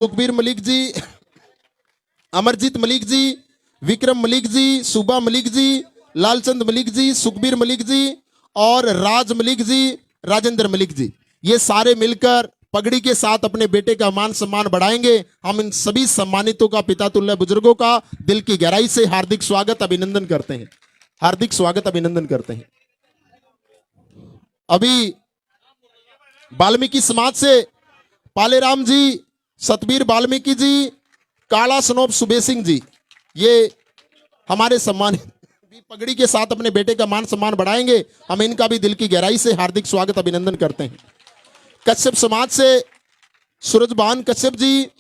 सुखबीर मलिक जी, अमरजीत मलिक जी, विक्रम मलिक जी, सुबा मलिक जी, लालचंद मलिक जी, सुखबीर मलिक जी और राज मलिक जी, राजेंद्र मलिक जी, ये सारे मिलकर पगड़ी के साथ अपने बेटे का मान सम्मान बढ़ाएंगे। हम इन सभी सम्मानितों का, पिता तुल्य बुजुर्गों का दिल की गहराई से हार्दिक स्वागत अभिनंदन करते हैं। हार्दिक स्वागत अभिनंदन करते हैं। अभी वाल्मीकि समाज से पालेराम जी, सतबीर वाल्मीकि जी, काला सनोब सुबे सिंह जी, ये हमारे सम्मानित पगड़ी के साथ अपने बेटे का मान सम्मान बढ़ाएंगे। हम इनका भी दिल की गहराई से हार्दिक स्वागत अभिनंदन करते हैं। कश्यप समाज से सूरजबान कश्यप जी,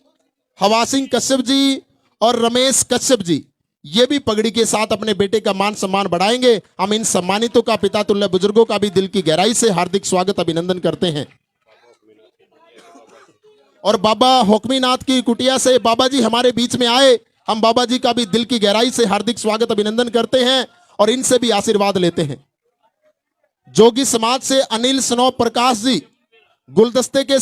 हवा सिंह कश्यप जी और रमेश कश्यप जी, ये भी पगड़ी के साथ अपने बेटे का मान सम्मान बढ़ाएंगे। हम इन सम्मानितों का, पिता तुल्य बुजुर्गों का भी दिल की गहराई से हार्दिक स्वागत अभिनंदन करते हैं। और बाबा होकमीनाथ की कुटिया से बाबा जी हमारे बीच में आए, हम बाबा जी का भी दिल की गहराई से हार्दिक स्वागत अभिनंदन करते हैं और इनसे भी आशीर्वाद लेते हैं। जोगी समाज से अनिल स्नो प्रकाश जी, गुलदस्ते के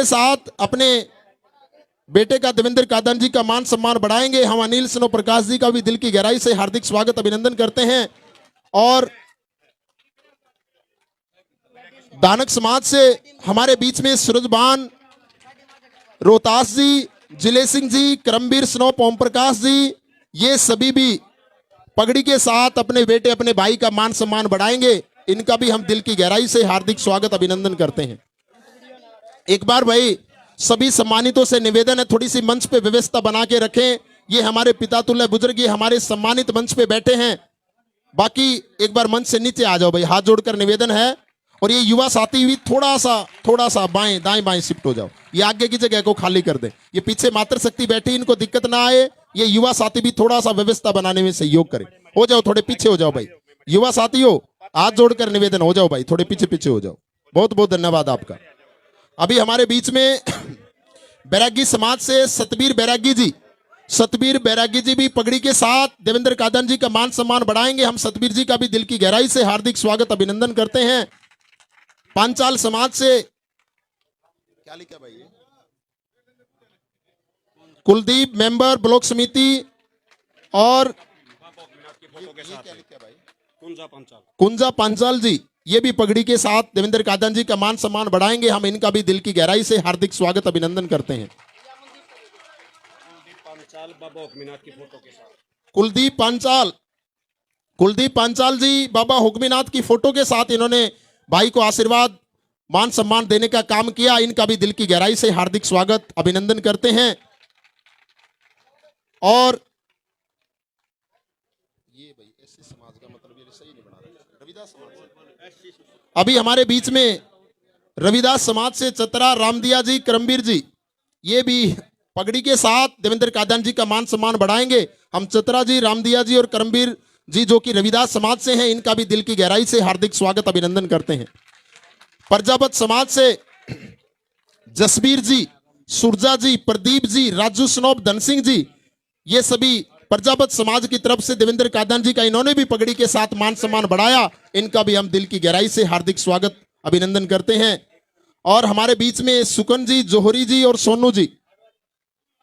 साथ अपने बेटे का देवेंद्र कादन जी का मान सम्मान बढ़ाएंगे। हम अनिल स्नो प्रकाश जी का भी दिल की गहराई से हार्दिक स्वागत अभिनंदन करते हैं। और दानक समाज से हमारे बीच में सूरजबान रोहतास जी, जिले सिंह जी, करमवीर स्नोप ओम प्रकाश जी, ये सभी भी पगड़ी के साथ अपने बेटे, अपने भाई का मान सम्मान बढ़ाएंगे। इनका भी हम दिल की गहराई से हार्दिक स्वागत अभिनंदन करते हैं। एक बार भाई सभी सम्मानितों से निवेदन है, थोड़ी सी मंच पे व्यवस्था बना के रखें। ये हमारे पिता तुल्य बुजुर्ग, ये हमारे सम्मानित मंच पे बैठे हैं। बाकी एक बार मंच से नीचे आ जाओ भाई, हाथ जोड़कर निवेदन है। और ये युवा साथी भी थोड़ा सा दाएं बाएं शिफ्ट हो जाओ, ये आगे की जगह को खाली कर दे। ये पीछे मातृशक्ति बैठी, इनको दिक्कत ना आए। ये युवा साथी भी थोड़ा सा व्यवस्था बनाने में सहयोग करें। हो जाओ, थोड़े पीछे हो जाओ भाई। युवा साथी हो, हाथ जोड़कर निवेदन, हो जाओ भाई, थोड़े पीछे हो जाओ। बहुत बहुत धन्यवाद आपका। अभी हमारे बीच में बैरागी समाज से सतबीर बैरागी जी भी पगड़ी के साथ देवेंद्र कादन जी का मान सम्मान बढ़ाएंगे। हम सतबीर जी का भी दिल की गहराई से हार्दिक स्वागत अभिनंदन करते हैं। पांचाल समाज से क्या लिखा भाई, कुलदीप मेंबर ब्लॉक समिति और कुंजा पांचाल जी, ये भी पगड़ी के साथ देवेंद्र कादन जी का मान सम्मान बढ़ाएंगे। हम इनका भी दिल की गहराई से हार्दिक स्वागत अभिनंदन करते हैं। कुलदीप पांचाल जी बाबा हुक्मीनाथ की फोटो के साथ इन्होंने भाई को आशीर्वाद, मान सम्मान देने का काम किया। इनका भी दिल की गहराई से हार्दिक स्वागत अभिनंदन करते हैं। और ये भाई एससी समाज का मतलब ये सही नहीं बना रहे, रविदास समाज। अभी हमारे बीच में रविदास समाज से चतरा रामदिया जी, करमवीर जी, ये भी पगड़ी के साथ देवेंद्र कादन जी का मान सम्मान बढ़ाएंगे। हम चतरा जी, रामदिया जी और करमवीर जी जो कि रविदास समाज से हैं, इनका भी दिल की गहराई से हार्दिक स्वागत अभिनंदन करते हैं। प्रजापत समाज से जसबीर जी, सुरजा जी, प्रदीप जी, राजू स्नोप, धन सिंह जी, ये सभी प्रजापत समाज की तरफ से देवेंद्र कादन जी का इन्होंने भी पगड़ी के साथ मान सम्मान बढ़ाया। इनका भी हम दिल की गहराई से हार्दिक स्वागत अभिनंदन करते हैं। और हमारे बीच में सुकन जी, जोहरी जी और सोनू जी,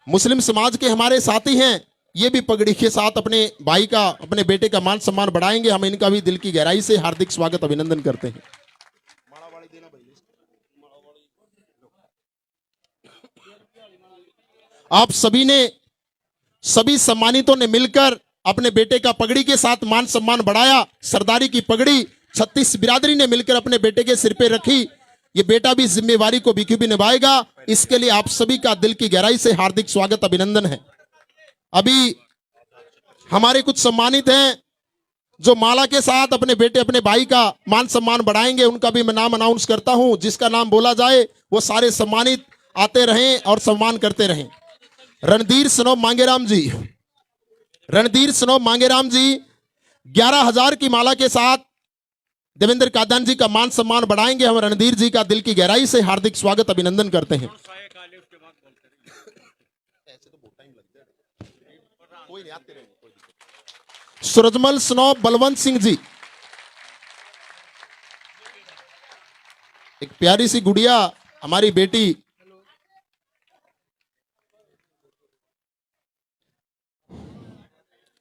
मुस्लिम समाज के हमारे साथी हैं, ये भी पगड़ी के साथ अपने भाई का, अपने बेटे का मान सम्मान बढ़ाएंगे। हम इनका भी दिल की गहराई से हार्दिक स्वागत अभिनंदन करते हैं। आप सभी सम्मानितों ने मिलकर अपने बेटे का पगड़ी के साथ मान सम्मान बढ़ाया। सरदारी की पगड़ी 36 बिरादरी ने मिलकर अपने बेटे के सिर पे रखी। ये बेटा भी जिम्मेवारी को बखूबी निभाएगा। इसके लिए आप सभी का दिल की गहराई से हार्दिक स्वागत अभिनंदन है। अभी हमारे कुछ सम्मानित हैं जो माला के साथ अपने बेटे, अपने भाई का मान सम्मान बढ़ाएंगे। उनका भी मैं नाम अनाउंस करता हूं। जिसका नाम बोला जाए वो सारे सम्मानित आते रहें और सम्मान करते रहें। रणधीर स्नोप मांगेराम जी, 11,000 की माला के साथ देवेंद्र कादन जी का मान सम्मान बढ़ाएंगे। हम रणधीर जी का दिल की गहराई से हार्दिक स्वागत अभिनंदन करते हैं। सूरजमल स्नोप बलवंत सिंह जी, एक प्यारी सी गुड़िया हमारी बेटी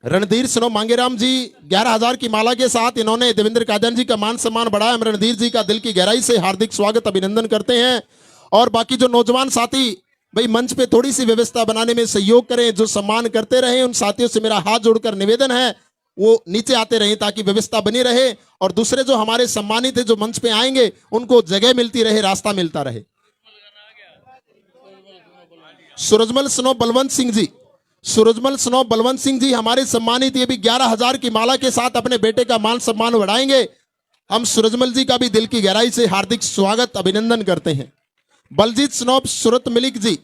रणधीर स्नो मांगेराम जी 11,000 की माला के साथ इन्होंने देवेंद्र कादन जी का मान सम्मान बढ़ाया। हम रणधीर जी का दिल की गहराई से हार्दिक स्वागत अभिनंदन करते हैं। और बाकी जो नौजवान साथी भाई मंच पे थोड़ी सी व्यवस्था बनाने में सहयोग करें, जो सम्मान करते रहे उन साथियों से मेरा हाथ जोड़कर निवेदन है वो नीचे आते रहे ताकि व्यवस्था बनी रहे और दूसरे जो हमारे सम्मानित है जो मंच पे आएंगे उनको जगह मिलती रहे, रास्ता मिलता रहे। सूरजमल स्नो बलवंत सिंह जी, सूरजमल स्नो बलवंत सिंह जी हमारे सम्मानित, ये भी 11,000 की माला के साथ अपने बेटे का मान सम्मान बढ़ाएंगे। हम सूरजमल जी का भी दिल की गहराई से हार्दिक स्वागत अभिनंदन करते हैं। बलजीत स्नोप सूरत मलिक जी,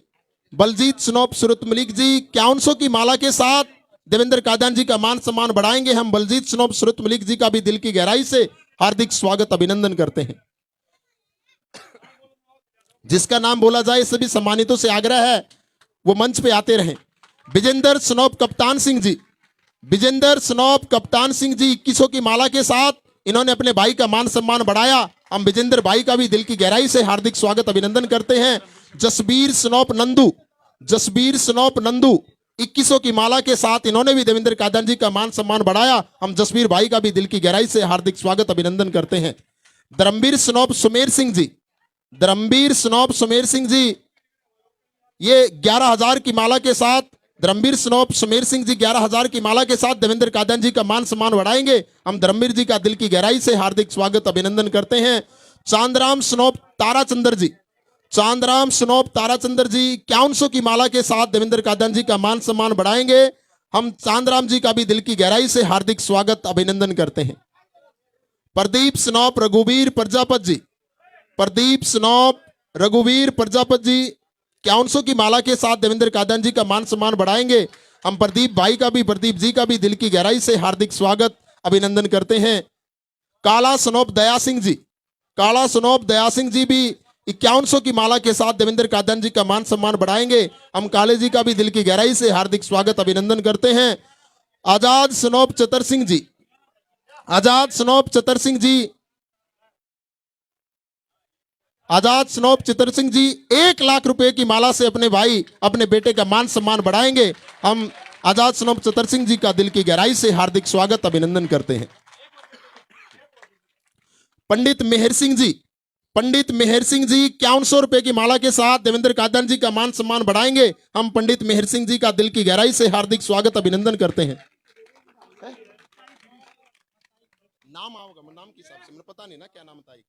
बलजीत स्नोप सूरत मलिक जी 5100 की माला के साथ देवेंद्र कादन जी का मान सम्मान बढ़ाएंगे। हम बलजीत स्नोप सूरत मलिक जी का भी दिल की गहराई से हार्दिक स्वागत अभिनंदन करते हैं। जिसका नाम बोला जाए सभी सम्मानितों से आग्रह है वो मंच पे आते रहें। विजेंद्र स्नोप कप्तान सिंह जी, विजेंद्र स्नोप कप्तान सिंह जी 2100 की माला के साथ इन्होंने अपने भाई का मान सम्मान बढ़ाया। हम विजेंद्र भाई का भी दिल की गहराई से हार्दिक स्वागत अभिनंदन करते हैं। जसबीर स्नोप नंदू, जसबीर स्नोप नंदू 2100 की माला के साथ इन्होंने भी देवेंद्र कादन जी का मान सम्मान बढ़ाया। हम जसबीर भाई का भी दिल की गहराई से हार्दिक स्वागत अभिनंदन करते हैं। धर्मवीर स्नोप सुमेर सिंह जी, धर्मवीर स्नोप सुमेर सिंह जी ये 11,000 की माला के साथ, धर्मवीर स्नोप सुमेर सिंह जी 11,000 की माला के साथ देवेंद्र कादन जी का मान सम्मान बढ़ाएंगे। हम धर्मवीर जी का दिल की गहराई से हार्दिक स्वागत अभिनंदन करते हैं। चांदराम स्नोप ताराचंद्र जी, चांदराम स्नोप ताराचंद्र जी 5100 की माला के साथ देवेंद्र कादन जी का मान सम्मान बढ़ाएंगे। हम चांदराम जी का भी दिल की गहराई से हार्दिक स्वागत अभिनंदन करते हैं। प्रदीप स्नोप रघुवीर प्रजापत जी, प्रदीप स्नोप रघुवीर प्रजापत जी 5100 की माला के साथ देवेंद्र कादन जी का मान सम्मान बढ़ाएंगे। हम प्रदीप भाई का भी, प्रदीप जी का भी दिल की गहराई से हार्दिक स्वागत अभिनंदन करते हैं। काला स्नोप दया सिंह जी, काला स्नोप दया सिंह जी भी 5100 की माला के साथ देवेंद्र कादन जी का मान सम्मान बढ़ाएंगे। हम काले जी का भी दिल की गहराई से हार्दिक स्वागत अभिनंदन करते हैं। आजाद स्नोप चतर सिंह जी, आजाद स्नोप चतर सिंह जी, आजाद स्नोप चितर सिंह जी 1 लाख रुपए की माला से अपने भाई, अपने बेटे का मान सम्मान बढ़ाएंगे। हम आजाद स्नोप चितर सिंह जी का दिल की गहराई से हार्दिक स्वागत अभिनंदन करते हैं। पंडित मेहर सिंह जी, पंडित मेहर सिंह जी 5100 रुपए की माला के साथ देवेंद्र कादन जी का मान सम्मान बढ़ाएंगे। हम पंडित मेहर सिंह जी का दिल की गहराई से हार्दिक स्वागत अभिनंदन करते हैं। नाम आओगे नाम के हिसाब से, मुझे पता नहीं ना क्या नाम बताएगा।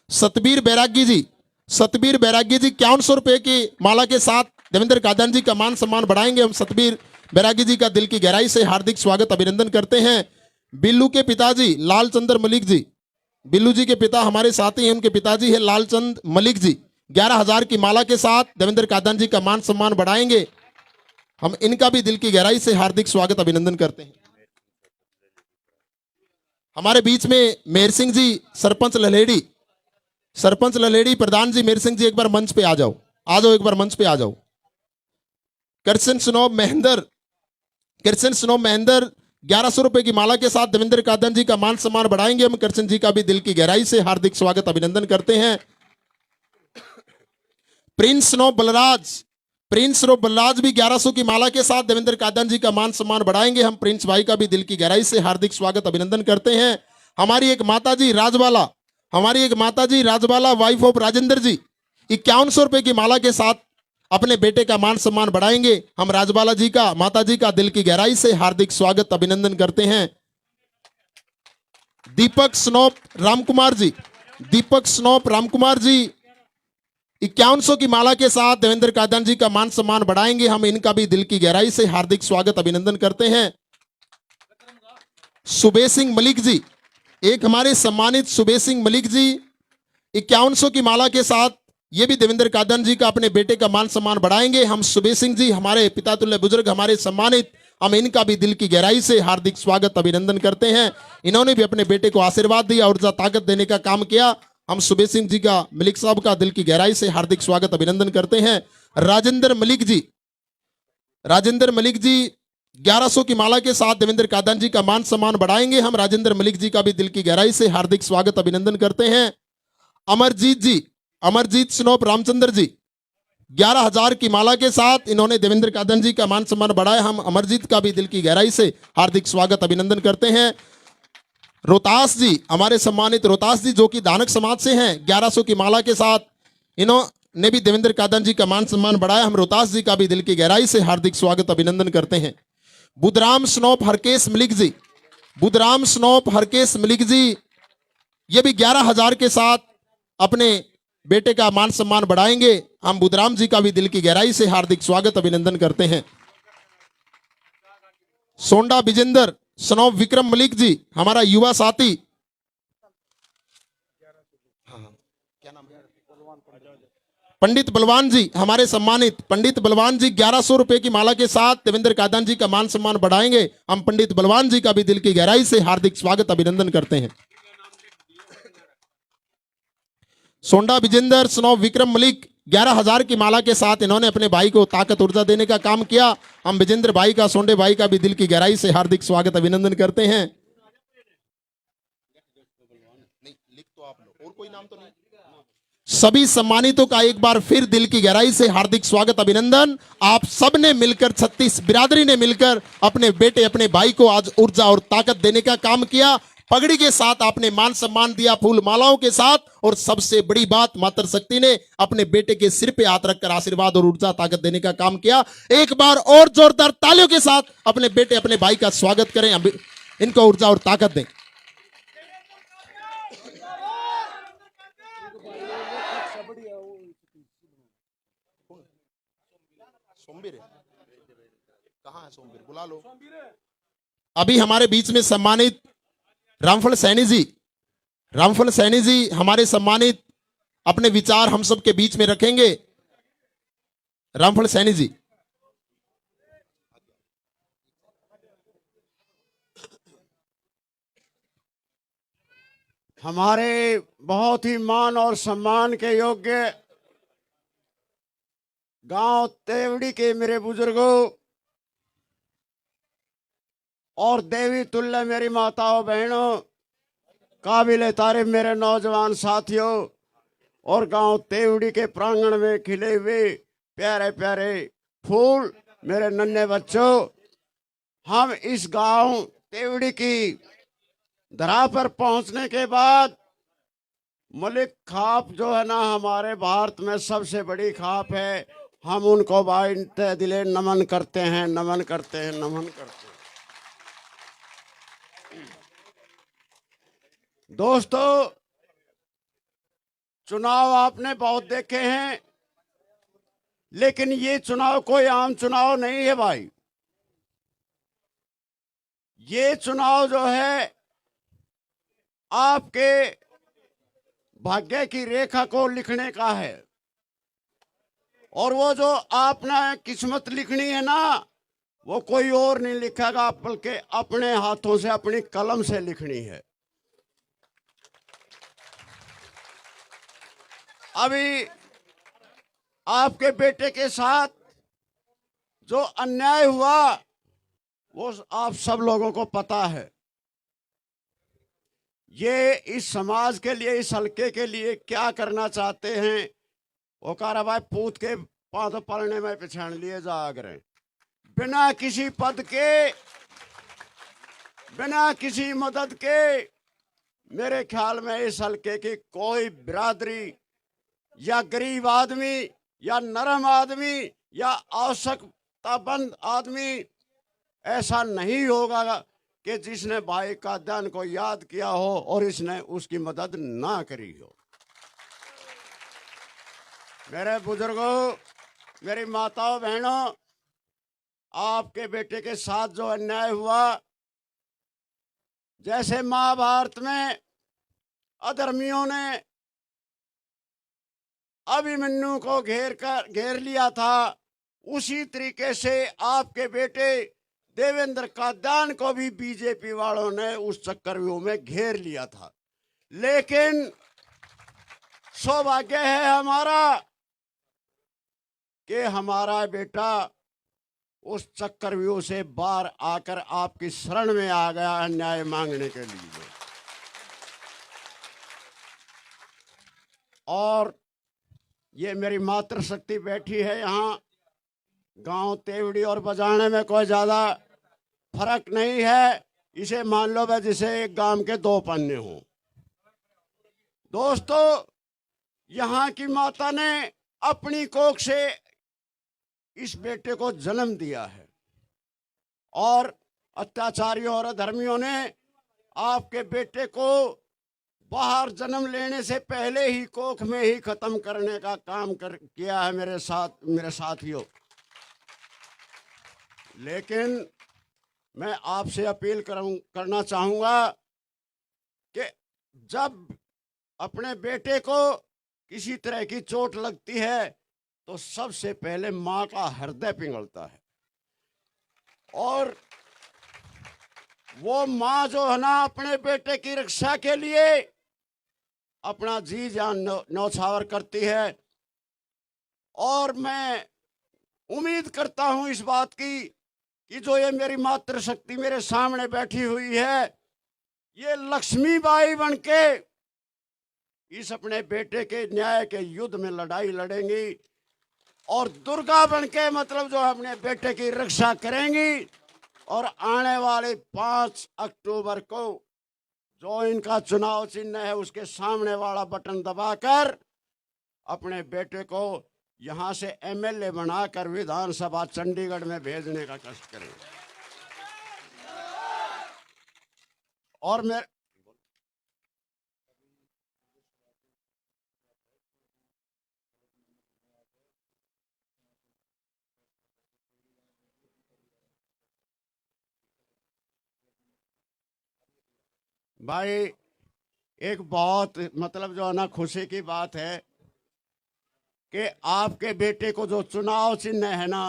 सतबीर बैरागी जी, सतबीर बैरागी जी 5100 रुपए की माला के साथ देवेंद्र कादन जी का मान सम्मान बढ़ाएंगे। हम सतबीर बैरागी जी का दिल की गहराई से हार्दिक स्वागत अभिनंदन करते हैं। बिल्लू के पिताजी लालचंद्र मलिक जी, बिल्लू जी के पिता हमारे साथी हैं, उनके पिताजी है लालचंद मलिक जी 11,000 की माला के साथ देवेंद्र कादन जी का मान सम्मान बढ़ाएंगे। हम इनका भी दिल की गहराई से हार्दिक स्वागत अभिनंदन करते हैं। हमारे बीच में मेहर सिंह जी सरपंच ललेड़ी, सरपंच ललेड़ी प्रधान जी मेहर सिंह जी एक बार मंच पे आ जाओ, आ जाओ, एक बार मंच पे आ जाओ। कृष्ण स्नो महेंद्र, कृष्ण स्नो महेंद्र 1100 रुपए की माला के साथ देवेंद्र कादन जी का मान सम्मान बढ़ाएंगे। हम कृष्ण जी का भी दिल की गहराई से हार्दिक स्वागत अभिनंदन करते हैं। Prince snow Balraj, Prince snow Balraj भी 1100 की माला के साथ देवेंद्र कादन जी का मान सम्मान बढ़ाएंगे। हम प्रिंस भाई का भी दिल की गहराई से हार्दिक स्वागत अभिनंदन करते हैं। हमारी एक माता जी राजवाला, हमारी एक माता जी राजवाला वाइफ ऑफ राजेंद्र जी 5100 रुपए की माला के साथ अपने बेटे का मान सम्मान बढ़ाएंगे। हम राजवाला जी का, माता जी का दिल की गहराई से हार्दिक स्वागत अभिनंदन करते हैं। दीपक स्नोप रामकुमार जी, दीपक स्नोप रामकुमार जी 5100 की माला के साथ देवेंद्र कादन जी का मान सम्मान बढ़ाएंगे। हम इनका भी दिल की गहराई से हार्दिक स्वागत अभिनंदन करते हैं। सुबेश सिंह मलिक जी, एक हमारे सम्मानित सुबेश सिंह मलिक जी 5100 की माला के साथ ये भी देवेंद्र कादन जी का अपने बेटे का मान सम्मान बढ़ाएंगे। हम सुबेश सिंह जी हमारे पिता तुल्य बुजुर्ग, हमारे सम्मानित, हम इनका भी दिल की गहराई से हार्दिक स्वागत अभिनंदन करते हैं। इन्होंने भी अपने बेटे को आशीर्वाद दिया, ऊर्जा ताकत देने का काम किया। हम सुबेश सिंह जी का, मलिक साहब का दिल की गहराई से हार्दिक स्वागत अभिनंदन करते हैं। राजेंद्र मलिक जी, राजेंद्र मलिक जी 1100 की माला के साथ देवेंद्र कादन जी का मान सम्मान बढ़ाएंगे। हम राजेंद्र मलिक जी का भी दिल की गहराई से हार्दिक स्वागत अभिनंदन करते हैं। अमरजीत जी, अमरजीत स्नोप रामचंद्र जी 11,000 की माला के साथ इन्होंने देवेंद्र कादन जी का मान सम्मान बढ़ाया। हम अमरजीत का भी दिल की गहराई से हार्दिक स्वागत अभिनंदन करते हैं। रोहतास जी, हमारे सम्मानित रोहतास जी जो कि दानक समाज से हैं, 1100 की माला के साथ इन्होंने भी देवेंद्र कादन जी का मान सम्मान बढ़ाया। हम रोहतास जी का भी दिल की गहराई से हार्दिक स्वागत अभिनंदन करते हैं। बुधराम स्नोप हरकेश मलिक जी, बुधराम स्नोप हरकेश मलिक जी, ये भी 11,000 के साथ अपने बेटे का मान सम्मान बढ़ाएंगे। हम बुधराम जी का भी दिल की गहराई से हार्दिक स्वागत अभिनंदन करते हैं। सोंडा विजेंद्र स्नोप विक्रम मलिक जी, हमारा युवा साथी, पंडित बलवान जी, हमारे सम्मानित पंडित बलवान जी 1100 रुपए की माला के साथ देवेंद्र कादन जी का मान सम्मान बढ़ाएंगे। हम पंडित बलवान जी का भी दिल की गहराई से हार्दिक स्वागत अभिनंदन करते हैं। सोंडा विजेंद्र स्नोप विक्रम मलिक 11,000 की माला के साथ इन्होंने अपने भाई को ताकत ऊर्जा देने का काम किया। हम विजेंद्र भाई का, सोंडे भाई का भी दिल की गहराई से हार्दिक स्वागत अभिनंदन करते हैं। और कोई नाम तो नहीं? सभी सम्मानितों का एक बार फिर दिल की गहराई से हार्दिक स्वागत अभिनंदन। आप सब ने मिलकर, 36 बिरादरी ने मिलकर अपने बेटे, अपने भाई को आज ऊर्जा और ताकत देने का काम किया। पगड़ी के साथ आपने मान सम्मान दिया, फूल मालाओं के साथ, और सबसे बड़ी बात, मातृ शक्ति ने अपने बेटे के सिर पे हाथ रखकर आशीर्वाद और ऊर्जा ताकत देने का काम किया। एक बार और जोरदार तालियों के साथ अपने बेटे, अपने भाई का स्वागत करें, इनको ऊर्जा और ताकत दें। कहाँ है सोमवीर? बुला लो। अभी हमारे बीच में सम्मानित रामफल सैनी जी, रामफल सैनी जी हमारे सम्मानित अपने विचार हम सब के बीच में रखेंगे। रामफल सैनी जी। हमारे बहुत ही मान और सम्मान के योग्य गांव तेवड़ी के मेरे बुजुर्गों और देवी तुल्य मेरी माताओं बहनों, काबिल तारीफ मेरे नौजवान साथियों, और गांव तेवड़ी के प्रांगण में खिले हुए प्यारे प्यारे फूल मेरे नन्हे बच्चों, हम इस गांव तेवड़ी की धरा पर पहुंचने के बाद मलिक खाप जो है ना, हमारे भारत में सबसे बड़ी खाप है। हम उनको भाई तहे दिले नमन करते हैं, नमन करते हैं, नमन करते हैं। दोस्तों, चुनाव आपने बहुत देखे हैं, लेकिन ये चुनाव कोई आम चुनाव नहीं है भाई। ये चुनाव जो है आपके भाग्य की रेखा को लिखने का है, और वो जो आपने किस्मत लिखनी है ना, वो कोई और नहीं लिखेगा, बल्कि अपने हाथों से, अपनी कलम से लिखनी है। अभी आपके बेटे के साथ जो अन्याय हुआ वो आप सब लोगों को पता है। ये इस समाज के लिए, इस हल्के के लिए क्या करना चाहते हैं, वो कह रहा भाई पूत के पाँव पलने में पिछाड़ लिए जा करें, बिना किसी पद के, बिना किसी मदद के। मेरे ख्याल में इस हल्के की कोई बिरादरी या गरीब आदमी या नरम आदमी या आवश्यकताबंद आदमी ऐसा नहीं होगा कि जिसने भाई कादयान को याद किया हो और इसने उसकी मदद ना करी हो। मेरे बुजुर्गों, मेरी माताओं बहनों, आपके बेटे के साथ जो अन्याय हुआ, जैसे महाभारत में अधर्मियों ने अभिमन्यु को घेर लिया था, उसी तरीके से आपके बेटे देवेंद्र कादयान को भी बीजेपी वालों ने उस चक्रव्यूह में घेर लिया था। लेकिन सौभाग्य है हमारा कि हमारा बेटा उस चक्रव्यूह से बाहर आकर आपकी शरण में आ गया न्याय मांगने के लिए। और ये मेरी मातृशक्ति बैठी है यहाँ। गांव तेवड़ी और बजाने में कोई ज़्यादा फर्क नहीं है। इसे मान लो मैं जिसे एक गांव के दो पन्ने हूँ। दोस्तों, यहाँ की माता ने अपनी कोख से इस बेटे को जन्म दिया है और अत्याचारियों और अधर्मियों ने आपके बेटे को बाहर जन्म लेने से पहले ही कोख में ही खत्म करने का काम किया है मेरे साथियों। लेकिन मैं आपसे अपील करना चाहूँगा कि जब अपने बेटे को किसी तरह की चोट लगती है तो सबसे पहले माँ का हृदय पिघलता है और वो माँ जो है ना अपने बेटे की रक्षा के लिए अपना जी जान न्यौछावर करती है। और मैं उम्मीद करता हूँ इस बात की कि जो ये मेरी मातृशक्ति मेरे सामने बैठी हुई है, ये लक्ष्मीबाई बनके इस अपने बेटे के न्याय के युद्ध में लड़ाई लड़ेंगी और दुर्गा बनके मतलब जो अपने बेटे की रक्षा करेंगी। और आने वाले 5 अक्टूबर को जो इनका चुनाव चिन्ह है उसके सामने वाला बटन दबाकर अपने बेटे को यहाँ से एमएलए बनाकर विधानसभा चंडीगढ़ में भेजने का कष्ट करेंगे। और मैं भाई एक बहुत मतलब जो है ना खुशी की बात है कि आपके बेटे को जो चुनाव चिन्ह है ना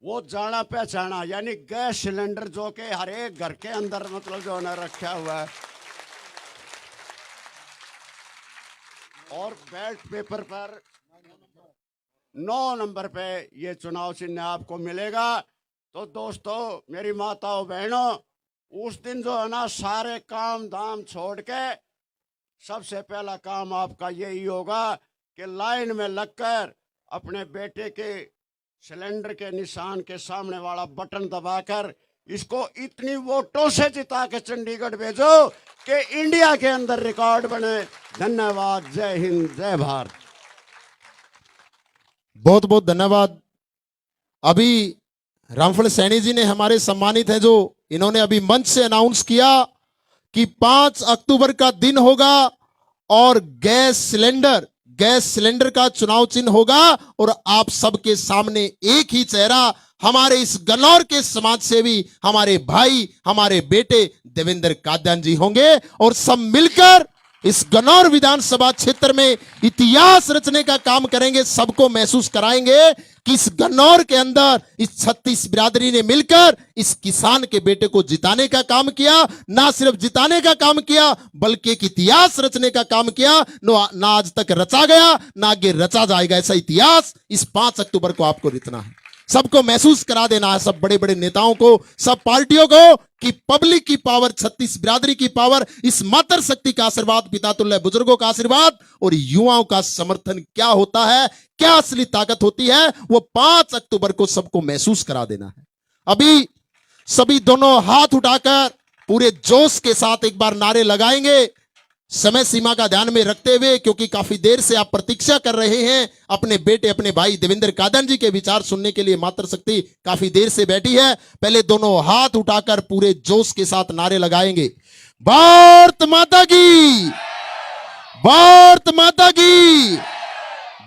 वो जाना पहचाना यानी गैस सिलेंडर जो कि हर एक घर के अंदर मतलब जो है ना रखा हुआ है और बैलेट पेपर पर 9 नंबर पे ये चुनाव चिन्ह आपको मिलेगा। तो दोस्तों, मेरी माताओं बहनों, उस दिन जो है ना सारे काम धाम छोड़ के सबसे पहला काम आपका यही होगा कि लाइन में लगकर अपने बेटे के सिलेंडर के निशान के सामने वाला बटन दबाकर इसको इतनी वोटों से जिता के चंडीगढ़ भेजो कि इंडिया के अंदर रिकॉर्ड बने। धन्यवाद। जय हिंद, जय भारत। बहुत बहुत धन्यवाद। अभी रामफल सैनी जी ने हमारे सम्मानित हैं, जो इन्होंने अभी मंच से अनाउंस किया कि 5 अक्टूबर का दिन होगा और गैस सिलेंडर का चुनाव चिन्ह होगा और आप सबके सामने एक ही चेहरा हमारे इस गन्नौर के समाज सेवी, हमारे भाई, हमारे बेटे देवेंद्र कादयान जी होंगे और सब मिलकर इस गन्नौर विधानसभा क्षेत्र में इतिहास रचने का काम करेंगे। सबको महसूस कराएंगे कि इस गन्नौर के अंदर इस 36 बिरादरी ने मिलकर इस किसान के बेटे को जिताने का काम किया। ना सिर्फ जिताने का काम किया बल्कि एक इतिहास रचने का काम किया। ना आज तक रचा गया, ना आगे रचा जाएगा। ऐसा इतिहास इस 5 अक्टूबर को आपको रचना है। सबको महसूस करा देना है, सब बड़े बड़े नेताओं को, सब पार्टियों को, कि पब्लिक की पावर, 36 बिरादरी की पावर, इस मातृ शक्ति का आशीर्वाद, पितातुल्य बुजुर्गों का आशीर्वाद और युवाओं का समर्थन क्या होता है, क्या असली ताकत होती है, वो 5 अक्टूबर को सबको महसूस करा देना है। अभी सभी दोनों हाथ उठाकर पूरे जोश के साथ एक बार नारे लगाएंगे, समय सीमा का ध्यान में रखते हुए, क्योंकि काफी देर से आप प्रतीक्षा कर रहे हैं अपने बेटे, अपने भाई देवेंद्र कादयान जी के विचार सुनने के लिए। मातृशक्ति काफी देर से बैठी है। पहले दोनों हाथ उठाकर पूरे जोश के साथ नारे लगाएंगे, भारत माता की, भारत माता की।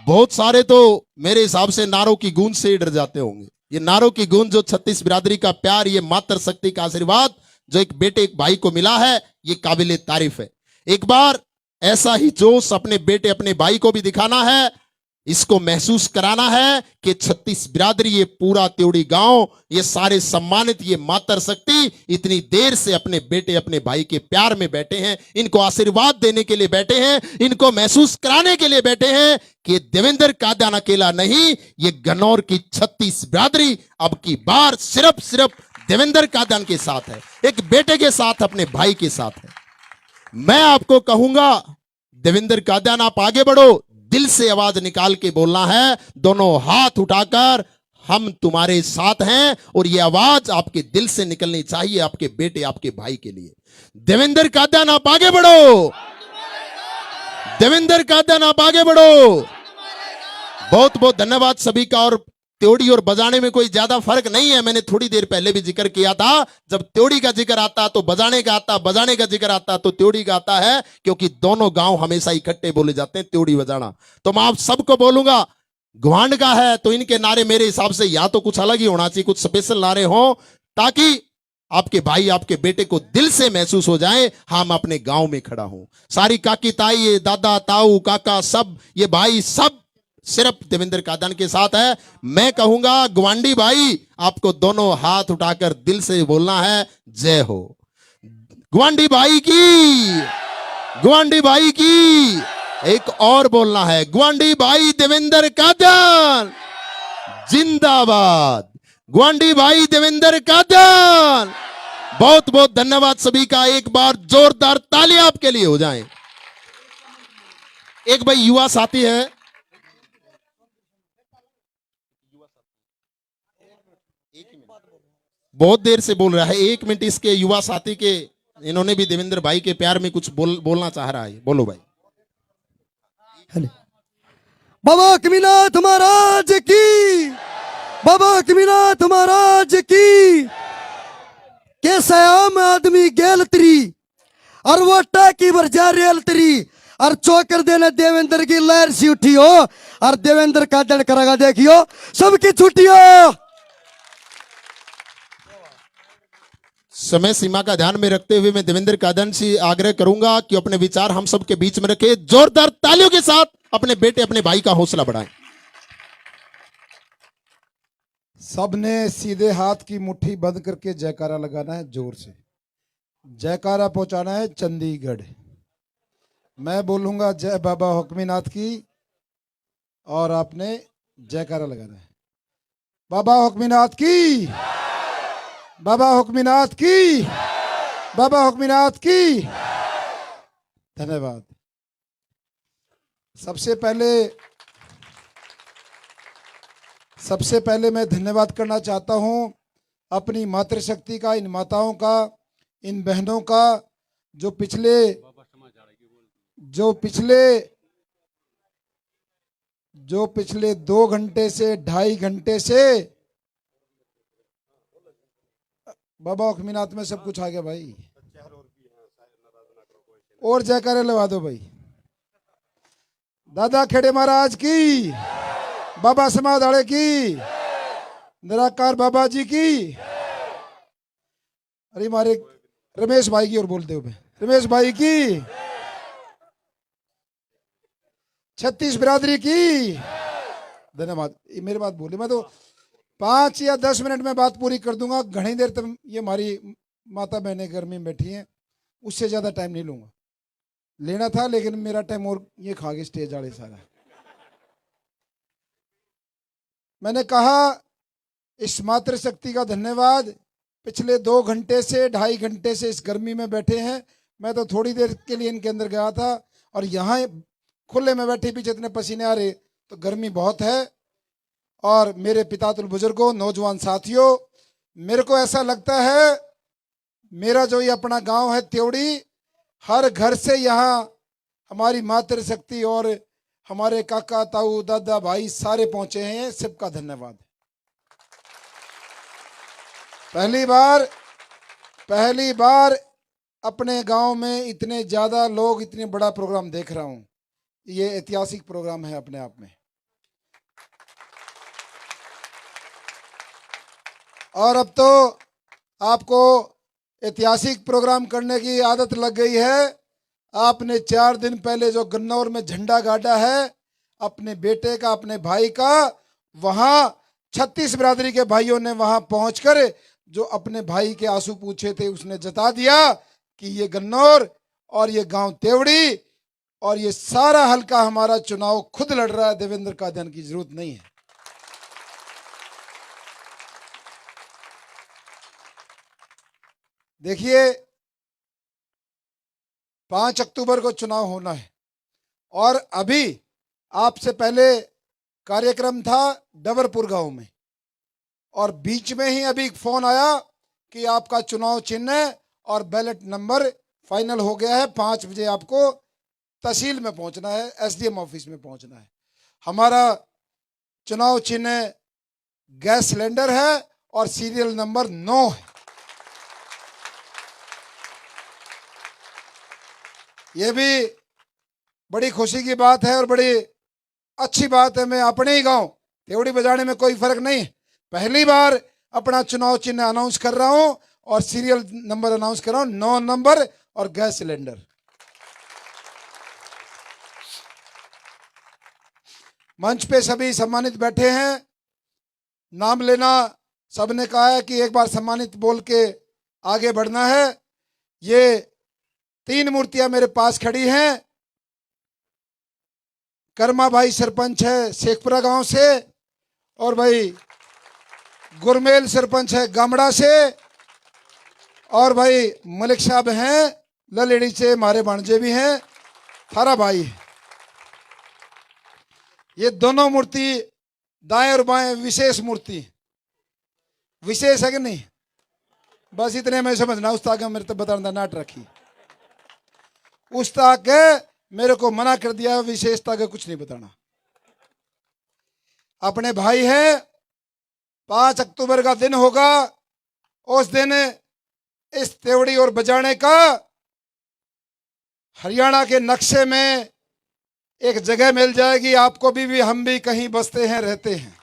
बहुत सारे तो मेरे हिसाब से नारों की गूंज से ही डर जाते होंगे। ये नारों की गूंज, जो 36 बिरादरी का प्यार, ये मातृशक्ति का आशीर्वाद जो एक बेटे एक भाई को मिला है, ये काबिले तारीफ है। एक बार ऐसा ही जोश अपने बेटे, अपने भाई को भी दिखाना है, इसको महसूस कराना है कि 36 बिरादरी, ये पूरा त्योड़ी गांव, ये सारे सम्मानित, ये मातृशक्ति इतनी देर से अपने बेटे, अपने भाई के प्यार में बैठे हैं, इनको आशीर्वाद देने के लिए बैठे हैं, इनको महसूस कराने के लिए बैठे हैं कि देवेंद्र कादयान अकेला नहीं, ये गन्नौर की 36 बिरादरी अब की बार सिर्फ देवेंद्र कादयान के साथ है, एक बेटे के साथ, अपने भाई के साथ है। मैं आपको कहूंगा, देवेंद्र कादयान आप आगे बढ़ो, दिल से आवाज निकाल के बोलना है, दोनों हाथ उठाकर, हम तुम्हारे साथ हैं। और ये आवाज आपके दिल से निकलनी चाहिए आपके बेटे, आपके भाई के लिए। देवेंद्र कादन आप आगे बढ़ो, देवेंद्र कादन आप आगे बढ़ो। बहुत बहुत धन्यवाद सभी का। और त्योड़ी और बजाने में कोई ज्यादा फर्क नहीं है। मैंने थोड़ी देर पहले भी जिक्र किया था, जब त्योड़ी का जिक्र आता तो बजाने का आता, बजाने का जिक्र आता तो त्योड़ी का आता है, क्योंकि दोनों गांव हमेशा इकट्ठे बोले जाते हैं, त्योड़ी बजाना। तो मैं आप सबको बोलूंगा, ग्वांड का है तो इनके नारे मेरे हिसाब से या तो कुछ अलग ही होना चाहिए, कुछ स्पेशल नारे हो, ताकि आपके भाई आपके बेटे को दिल से महसूस हो जाए हाँ मैं अपने गांव में खड़ा हूं। सारी काकी ताई, ये दादा ताऊ काका सब, ये भाई सब सिर्फ देवेंद्र कादन के साथ है। मैं कहूंगा ग्वांडी भाई आपको दोनों हाथ उठाकर दिल से बोलना है, जय हो ग्वांडी भाई की, ग्वांडी भाई की। एक और बोलना है, ग्वांडी भाई देवेंद्र कादन जिंदाबाद, ग्वांडी भाई देवेंद्र कादन। बहुत बहुत धन्यवाद सभी का। एक बार जोरदार तालियां आपके लिए हो जाएं। एक भाई युवा साथी है, बहुत देर से बोल रहा है, 1 मिनट इसके युवा साथी के, इन्होंने भी देवेंद्र भाई के प्यार में कुछ बोलना चाह रहा है। बोलो भाई। बाबा कमीनाथ महाराज की, बाबा कमीनाथ महाराज की। कैसा आम आदमी गेल तरी और वो टाकी भर जा रेल तरी और चौकर देने देवेंद्र की लहर सी उठी हो और देवेंद्र का दड़ करेगा, देखियो सबकी छुट्टियों। समय सीमा का ध्यान में रखते हुए मैं देवेंद्र कादन से आग्रह करूंगा कि अपने विचार हम सब के बीच में रखे। जोरदार तालियों के साथ अपने बेटे अपने भाई का हौसला बढ़ाएं। सबने सीधे हाथ की मुट्ठी बंद करके जयकारा लगाना है, जोर से जयकारा पहुंचाना है चंडीगढ़। मैं बोलूंगा जय बाबा हुक्मीनाथ की और आपने जयकारा लगाना है। बाबा हुक्मीनाथ की, बाबा हुक्मीनाथ की, बाबा हुक्मीनाथ की। धन्यवाद। सबसे पहले मैं धन्यवाद करना चाहता हूं अपनी मातृशक्ति का, इन माताओं का, इन बहनों का, जो पिछले 2 घंटे से 2.5 घंटे से, बाबा हुक्मीनाथ में सब कुछ आ गया भाई, और जयकारे लगा दो भाई। दादा खेड़े महाराज की, बाबा समाधाड़े की, निराकार बाबा जी की। अरे हमारे रमेश भाई की और बोलते हुए रमेश भाई की, 36 बिरादरी की। धन्यवाद। मेरी बात बोले, मैं तो 5 या 10 मिनट में बात पूरी कर दूंगा। घनी देर तक ये हमारी माता बहनें गर्मी में बैठी हैं, उससे ज्यादा टाइम नहीं लूंगा। लेना था लेकिन मेरा टाइम और ये खा गए स्टेज वाले सारा। मैंने कहा इस मातृशक्ति का धन्यवाद। पिछले 2 घंटे से 2.5 घंटे से इस गर्मी में बैठे हैं। मैं तो थोड़ी देर के लिए इनके अंदर गया था और यहाँ खुले में बैठे पीछे इतने पसीने आ रहे, तो गर्मी बहुत है। और मेरे पितातुल बुजुर्गों, नौजवान साथियों, मेरे को ऐसा लगता है मेरा जो ये अपना गांव है त्योड़ी, हर घर से यहाँ हमारी मातृशक्ति और हमारे काका ताऊ दादा भाई सारे पहुंचे हैं। सबका धन्यवाद। पहली बार अपने गांव में इतने ज्यादा लोग, इतने बड़ा प्रोग्राम देख रहा हूं। ये ऐतिहासिक प्रोग्राम है अपने आप में। और अब तो आपको ऐतिहासिक प्रोग्राम करने की आदत लग गई है। आपने 4 दिन पहले जो गन्नौर में झंडा गाड़ा है अपने बेटे का, अपने भाई का, वहां 36 बिरादरी के भाइयों ने वहां पहुंचकर जो अपने भाई के आंसू पूछे थे उसने जता दिया कि ये गन्नौर और ये गांव त्योड़ी और ये सारा हल्का हमारा चुनाव खुद लड़ रहा है। देवेंद्र कादन की जरूरत नहीं है। देखिए 5 अक्टूबर को चुनाव होना है और अभी आपसे पहले कार्यक्रम था डबरपुर गांव में, और बीच में ही अभी फोन आया कि आपका चुनाव चिन्ह और बैलेट नंबर फाइनल हो गया है, 5 बजे आपको तहसील में पहुंचना है, एसडीएम ऑफिस में पहुंचना है। हमारा चुनाव चिन्ह गैस सिलेंडर है और सीरियल नंबर 9 है। यह भी बड़ी खुशी की बात है और बड़ी अच्छी बात है। मैं अपने ही गांव त्योड़ी बजाने में कोई फर्क नहीं, पहली बार अपना चुनाव चिन्ह अनाउंस कर रहा हूं और सीरियल नंबर अनाउंस कर रहा हूं, 9 नंबर और गैस सिलेंडर। मंच पे सभी सम्मानित बैठे हैं, नाम लेना सबने कहा है कि एक बार सम्मानित बोल के आगे बढ़ना है। ये 3 मूर्तियां मेरे पास खड़ी हैं। कर्मा भाई सरपंच है शेखपुरा गांव से, और भाई गुरमेल सरपंच है गामड़ा से, और भाई मलिक साहब हैं ललेड़ी से, हमारे भांजे भी हैं, थारा भाई है। ये दोनों मूर्ति दाएं और बाएं विशेष मूर्ति, विशेष है कि नहीं, बस इतने में समझना। उस्ताद मेरे तो बताना नाट रखी, उस्ताद मेरे को मना कर दिया विशेषता का कुछ नहीं बताना। अपने भाई है, 5 अक्टूबर का दिन होगा, उस दिन इस त्योड़ी और बजाने का हरियाणा के नक्शे में एक जगह मिल जाएगी आपको भी हम भी कहीं बसते हैं रहते हैं।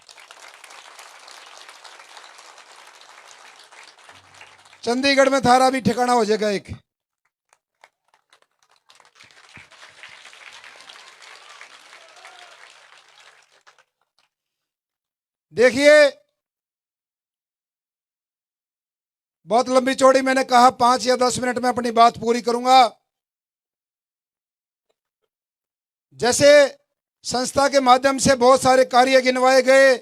चंडीगढ़ में थारा भी ठिकाना हो जाएगा एक। देखिए बहुत लंबी चौड़ी मैंने कहा, 5 या 10 मिनट में अपनी बात पूरी करूंगा। जैसे संस्था के माध्यम से बहुत सारे कार्य गिनवाए गए,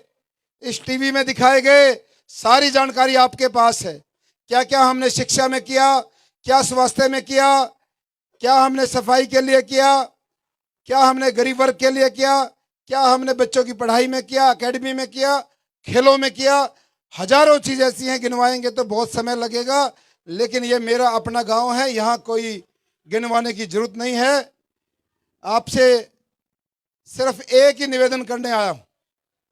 इस टीवी में दिखाए गए, सारी जानकारी आपके पास है। क्या क्या हमने शिक्षा में किया, क्या स्वास्थ्य में किया, क्या हमने सफाई के लिए किया, क्या हमने गरीब वर्ग के लिए किया, क्या हमने बच्चों की पढ़ाई में किया, एकेडमी में किया, खेलों में किया। हजारों चीज ऐसी हैं, गिनवाएंगे तो बहुत समय लगेगा, लेकिन ये मेरा अपना गांव है, यहाँ कोई गिनवाने की जरूरत नहीं है। आपसे सिर्फ एक ही निवेदन करने आया हूं,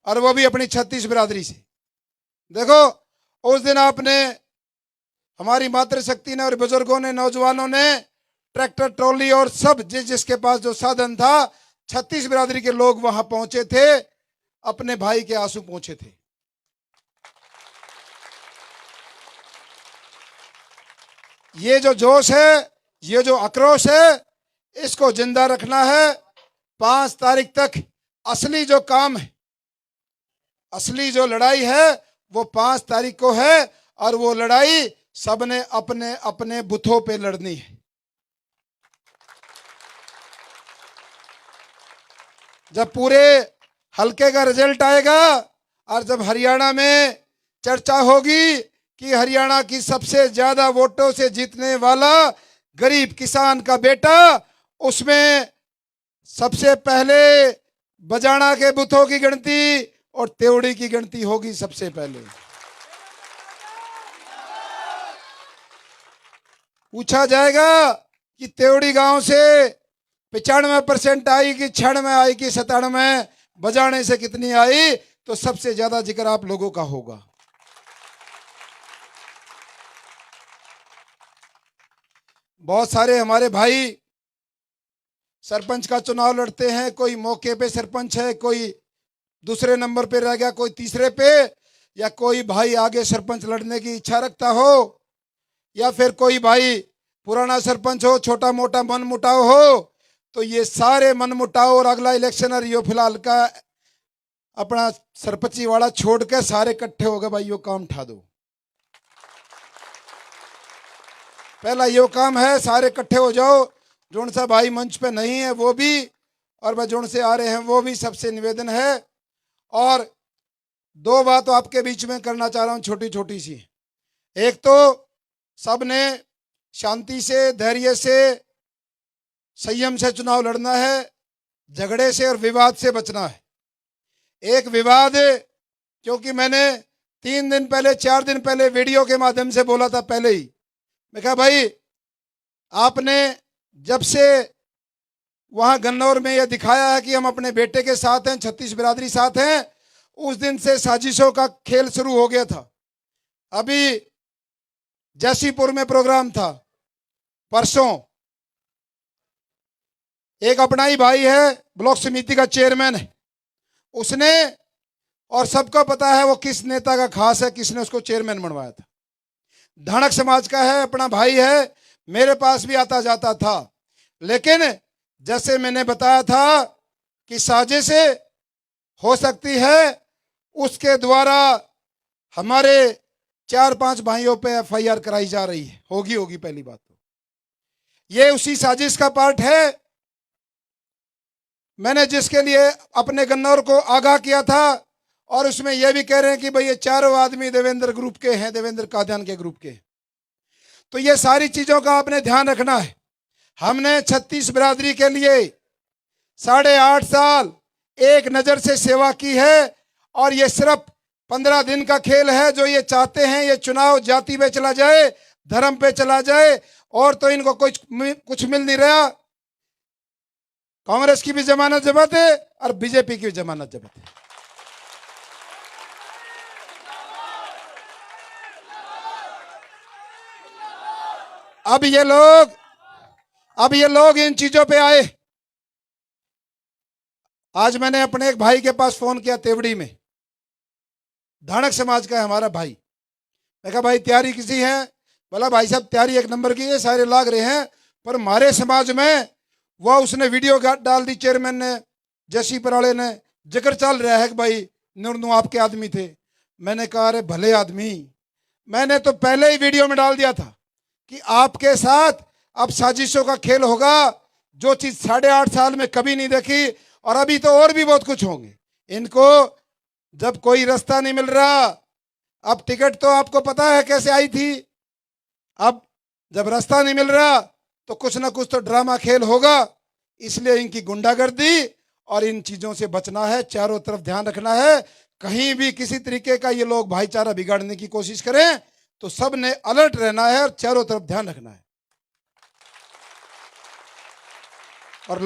और वो भी अपनी 36 बिरादरी से। देखो उस दिन आपने, हमारी मातृशक्ति ने और बुजुर्गों ने, नौजवानों ने ट्रैक्टर ट्रॉली और सब जिसके पास जो साधन था, 36 बिरादरी के लोग वहां पहुंचे थे, अपने भाई के आंसू पहुंचे थे। ये जो जोश है, ये जो आक्रोश है, इसको जिंदा रखना है। 5 तारीख तक असली जो काम है, असली जो लड़ाई है वो 5 तारीख को है, और वो लड़ाई सबने अपने अपने बूथों पे लड़नी है। जब पूरे हल्के का रिजल्ट आएगा और जब हरियाणा में चर्चा होगी कि हरियाणा की सबसे ज्यादा वोटों से जीतने वाला गरीब किसान का बेटा, उसमें सबसे पहले बजाना के बूथों की गिनती और त्योड़ी की गिनती होगी सबसे पहले। पूछा जाएगा कि त्योड़ी गांव से 95% आई कि 96 आई कि 97, बजाने से कितनी आई, तो सबसे ज्यादा जिक्र आप लोगों का होगा। बहुत सारे हमारे भाई सरपंच का चुनाव लड़ते हैं, कोई मौके पे सरपंच है, कोई दूसरे नंबर पे रह गया, कोई तीसरे पे, या कोई भाई आगे सरपंच लड़ने की इच्छा रखता हो, या फिर कोई भाई पुराना सरपंच हो, छोटा मोटा मन मुटाव हो। तो ये सारे मन मुटाव और अगला इलेक्शन और यो फिलहाल का अपना सरपंची वाला छोड़ के सारे इकट्ठे हो गए, भाई यो काम उठा दो। पहला यो काम है, सारे इकट्ठे हो जाओ। जोन सा भाई मंच पे नहीं है वो भी, और वह जोन से आ रहे हैं वो भी, सबसे निवेदन है। और 2 बात आपके बीच में करना चाह रहा हूं, छोटी छोटी सी। एक तो सबने शांति से, धैर्य से, संयम से चुनाव लड़ना है। झगड़े से और विवाद से बचना है। एक विवाद, क्योंकि मैंने 3 दिन पहले 4 दिन पहले वीडियो के माध्यम से बोला था पहले ही, मैं कहा भाई आपने जब से वहां गन्नौर में यह दिखाया है कि हम अपने बेटे के साथ हैं, 36 बिरादरी साथ हैं, उस दिन से साजिशों का खेल शुरू हो गया था। अभी जैसीपुर में प्रोग्राम था, परसों एक अपना ही भाई है, ब्लॉक समिति का चेयरमैन है, उसने, और सबको पता है वो किस नेता का खास है, किसने उसको चेयरमैन बनवाया था, धानक समाज का है, अपना भाई है, मेरे पास भी आता जाता था। लेकिन जैसे मैंने बताया था कि साजिश हो सकती है, उसके द्वारा हमारे 4-5 भाइयों पे FIR कराई जा रही है, होगी पहली बात तो ये उसी साजिश का पार्ट है। मैंने जिसके लिए अपने गन्नौर को आगाह किया था, और उसमें यह भी कह रहे हैं कि भाई ये चारों आदमी देवेंद्र ग्रुप के हैं, देवेंद्र कादियान के ग्रुप के। तो ये सारी चीजों का आपने ध्यान रखना है। हमने 36 बिरादरी के लिए 8.5 साल एक नजर से सेवा की है, और ये सिर्फ 15 दिन का खेल है। जो ये चाहते हैं ये चुनाव जाति पे चला जाए, धर्म पे चला जाए, और तो इनको कुछ मिल नहीं रहा। कांग्रेस की भी जमानत जब्त है और बीजेपी की भी जमानत जब्त है। अब ये लोग इन चीजों पे आए। आज मैंने अपने एक भाई के पास फोन किया, तेवड़ी में, धानक समाज का है हमारा भाई। मैं कहा भाई तैयारी किसी है? बोला भाई साहब तैयारी 1 नंबर की है, सारे लाग रहे हैं, पर हमारे समाज में वह उसने वीडियो डाल दी, चेयरमैन ने, जसीपुर वाले ने, जिक्र चल रहा है कि भाई नूर आपके आदमी थे। मैंने कहा अरे भले आदमी, मैंने तो पहले ही वीडियो में डाल दिया था कि आपके साथ अब साजिशों का खेल होगा, जो चीज 8.5 साल में कभी नहीं देखी, और अभी तो और भी बहुत कुछ होंगे। इनको जब कोई रास्ता नहीं मिल रहा, अब टिकट तो आपको पता है कैसे आई थी, अब जब रास्ता नहीं मिल रहा तो कुछ ना कुछ तो ड्रामा खेल होगा। इसलिए इनकी गुंडागर्दी और इन चीजों से बचना है, चारों तरफ ध्यान रखना है। कहीं भी किसी तरीके का ये लोग भाईचारा बिगाड़ने की कोशिश करें तो सब ने अलर्ट रहना है और चारों तरफ ध्यान रखना है। और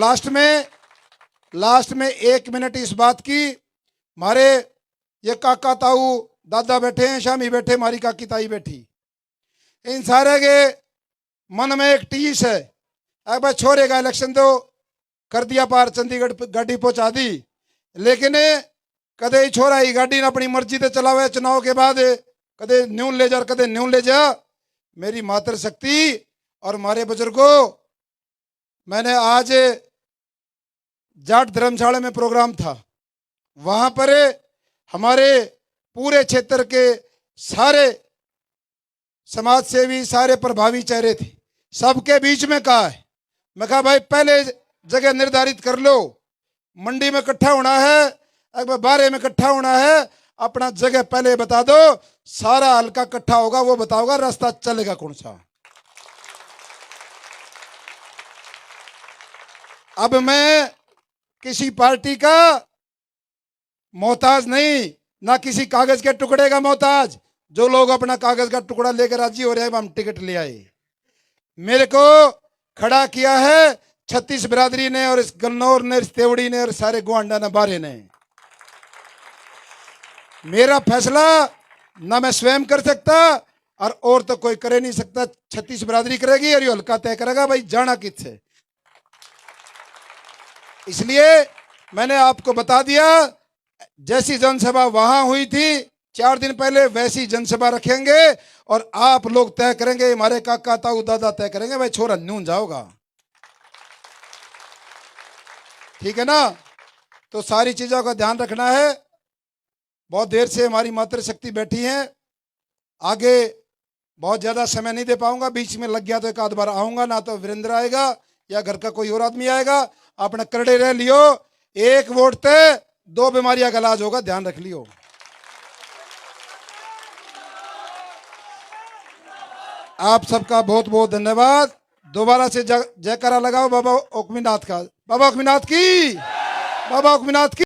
लास्ट में 1 मिनट इस बात की, हमारे ये काका ताऊ दादा बैठे हैं, शामी बैठे, हमारी काकी ताई बैठी, इन सारे के मन में एक टीस है, अब भाई छोरे का इलेक्शन तो कर दिया पार, चंडीगढ़ गाड़ी पहुंचा दी, लेकिन कदे ही छोरा ही गाड़ी ने अपनी मर्जी से चलावे, चुनाव के बाद कदे न्यून ले जा, कदे न्यून ले जा। मेरी मातृशक्ति और हमारे बुजुर्गों, मैंने आज जाट धर्मशाला में प्रोग्राम था, वहां पर हमारे पूरे क्षेत्र के सारे समाज सेवी, सारे प्रभावी चेहरे थे, सबके बीच में कहा है, मैं कहा भाई पहले जगह निर्धारित कर लो, मंडी में इकट्ठा होना है, एक बार बारे में इकट्ठा होना है, अपना जगह पहले बता दो, सारा हल्का इकट्ठा होगा, वो बताओगा रास्ता चलेगा कौन सा। अब मैं किसी पार्टी का मोहताज नहीं, ना किसी कागज के टुकड़े का मोहताज। जो लोग अपना कागज का टुकड़ा लेकर राजी हो रहे हैं, हम टिकट ले आए, मेरे को खड़ा किया है 36 बिरादरी ने, और इस गन्नौर ने, इस तेवड़ी ने, और सारे गुआंडा ने, बारे ने। मेरा फैसला ना मैं स्वयं कर सकता और तो कोई करे नहीं सकता, 36 बिरादरी करेगी और ये हल्का तय करेगा भाई जाना किससे। इसलिए मैंने आपको बता दिया, जैसी जनसभा वहां हुई थी 4 दिन पहले, वैसी जनसभा रखेंगे, और आप लोग तय करेंगे, हमारे काका ताऊ दादा तय करेंगे भाई छोरा नून जाओगा, ठीक है ना। तो सारी चीजों का ध्यान रखना है। बहुत देर से हमारी मातृशक्ति बैठी है, आगे बहुत ज्यादा समय नहीं दे पाऊंगा, बीच में लग गया तो 1 आध बार आऊंगा, ना तो वीरेंद्र आएगा या घर का कोई और आदमी आएगा। आपने करड़े रह लियो, 1 वोट ते 2 बीमारियां का इलाज होगा, ध्यान रख लियो। आप सबका बहुत बहुत धन्यवाद। दोबारा से जयकारा लगाओ बाबा ओकमीनाथ का। बाबा हुक्मीनाथ की, बाबा हुक्मीनाथ की।